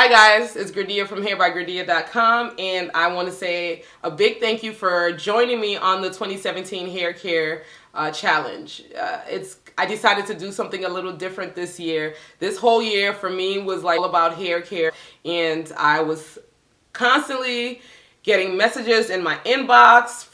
Hi guys, it's Gradia from hairbygradia.com, and I want to say a big thank you for joining me on the 2017 hair care challenge. I decided to do something a little different this year. This whole year for me was like all about hair care, and I was constantly getting messages in my inbox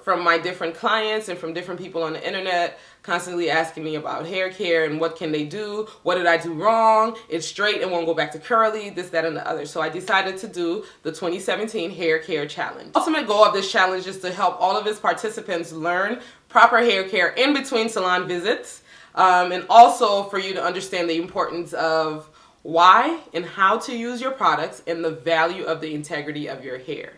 from my different clients and from different people on the internet, constantly asking me about hair care and what can they do, what did I do wrong, it's straight and won't go back to curly, this, that, and the other. So I decided to do the 2017 hair care challenge. The ultimate goal of this challenge is to help all of its participants learn proper hair care in between salon visits, and also for you to understand the importance of why and how to use your products and the value of the integrity of your hair.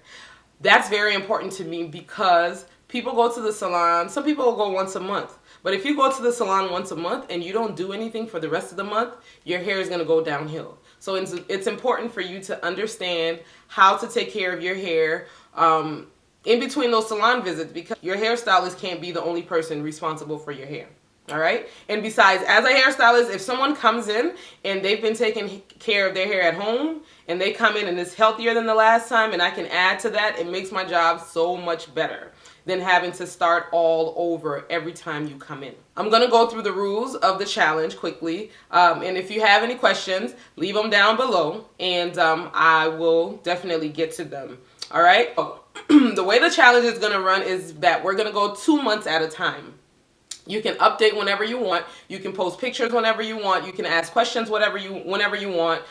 That's very important to me because people go to the salon, some people will go once a month, but if you go to the salon once a month and you don't do anything for the rest of the month, your hair is going to go downhill. So it's important for you to understand how to take care of your hair in between those salon visits, because your hairstylist can't be the only person responsible for your hair. All right. And besides, as a hairstylist, if someone comes in and they've been taking care of their hair at home and they come in and it's healthier than the last time and I can add to that, it makes my job so much better than having to start all over every time you come in. I'm going to go through the rules of the challenge quickly. And if you have any questions, leave them down below and I will definitely get to them. All right. The way the challenge is going to run is that we're going to go 2 months at a time. You can update whenever you want. You can post pictures whenever you want. You can ask questions whenever you want.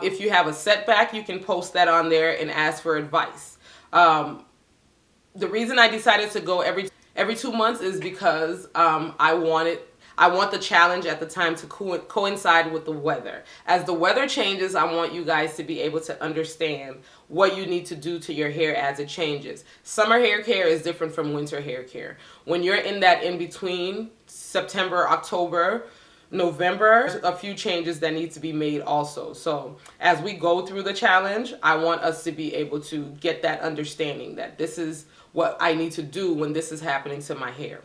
If you have a setback, you can post that on there and ask for advice. The reason I decided to go every 2 months is because I want the challenge at the time to coincide with the weather. As the weather changes, I want you guys to be able to understand what you need to do to your hair as it changes. Summer hair care is different from winter hair care. When you're in that in-between, September, October, November, a few changes that need to be made also. So as we go through the challenge, I want us to be able to get that understanding that this is what I need to do when this is happening to my hair.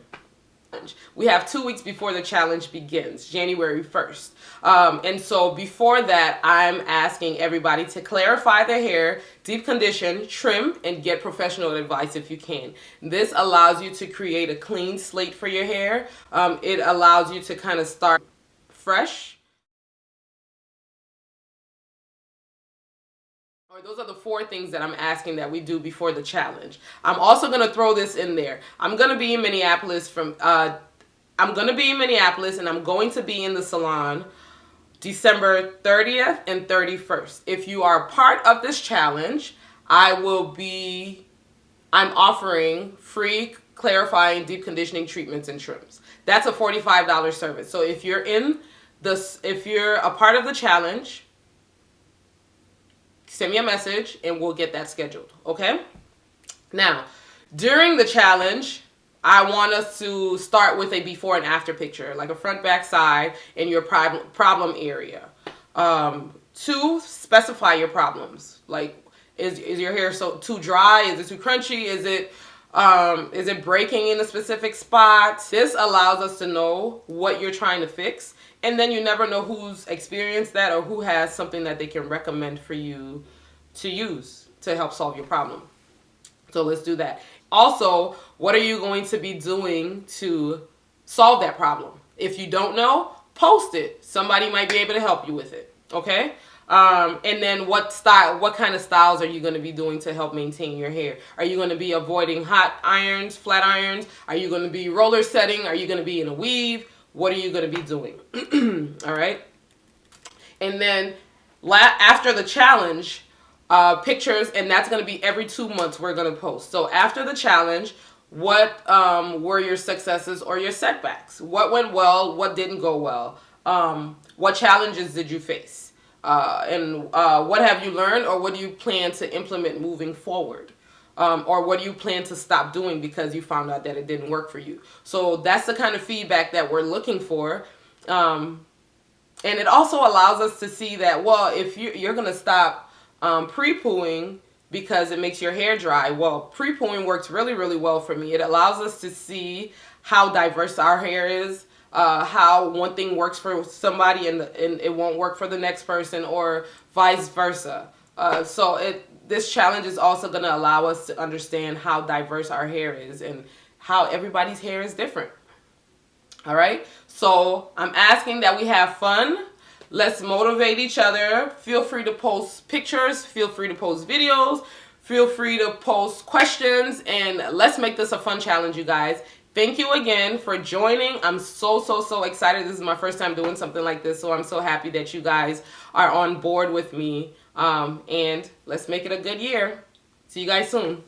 We have 2 weeks before the challenge begins, January 1st. And so before that, I'm asking everybody to clarify their hair, deep condition, trim, and get professional advice if you can. This allows you to create a clean slate for your hair. It allows you to kind of start fresh. Those are the 4 things that I'm asking that we do before the challenge. I'm also going to throw this in there. I'm going to be in Minneapolis and I'm going to be in the salon December 30th and 31st. If you are part of this challenge, I'm offering free clarifying deep conditioning treatments and trims. That's a $45 service. So if you're a part of the challenge, send me a message and we'll get that scheduled, okay? Now, during the challenge, I want us to start with a before and after picture, like a front, back, side in your problem area. 2, specify your problems. Like, is your hair too dry? Is it too crunchy? Is it breaking in a specific spot? This allows us to know what you're trying to fix. And then you never know who's experienced that or who has something that they can recommend for you to use to help solve your problem. So let's do that. Also, what are you going to be doing to solve that problem? If you don't know, post it. Somebody might be able to help you with it. Okay? And then what kind of styles are you going to be doing to help maintain your hair? Are you going to be avoiding hot irons, flat irons? Are you going to be roller setting? Are you going to be in a weave? What are you going to be doing? All right. And then after the challenge, pictures, and that's going to be every 2 months we're going to post. So after the challenge, what were your successes or your setbacks? What went well? What didn't go well? What challenges did you face? And what have you learned, or what do you plan to implement moving forward? Or what do you plan to stop doing because you found out that it didn't work for you? So that's the kind of feedback that we're looking for. And it also allows us to see that, well, if you're going to stop pre-pooing because it makes your hair dry. Well, pre-pooing works really, really well for me. It allows us to see how diverse our hair is. how one thing works for somebody and it won't work for the next person, or vice versa. This challenge is also going to allow us to understand how diverse our hair is and how everybody's hair is different. All right, so I'm asking that we have fun. Let's motivate each other. Feel free to post pictures, feel free to post videos, feel free to post questions, and let's make this a fun challenge, you guys. Thank you again for joining. I'm so excited. This is my first time doing something like this, so I'm so happy that you guys are on board with me. And let's make it a good year. See you guys soon.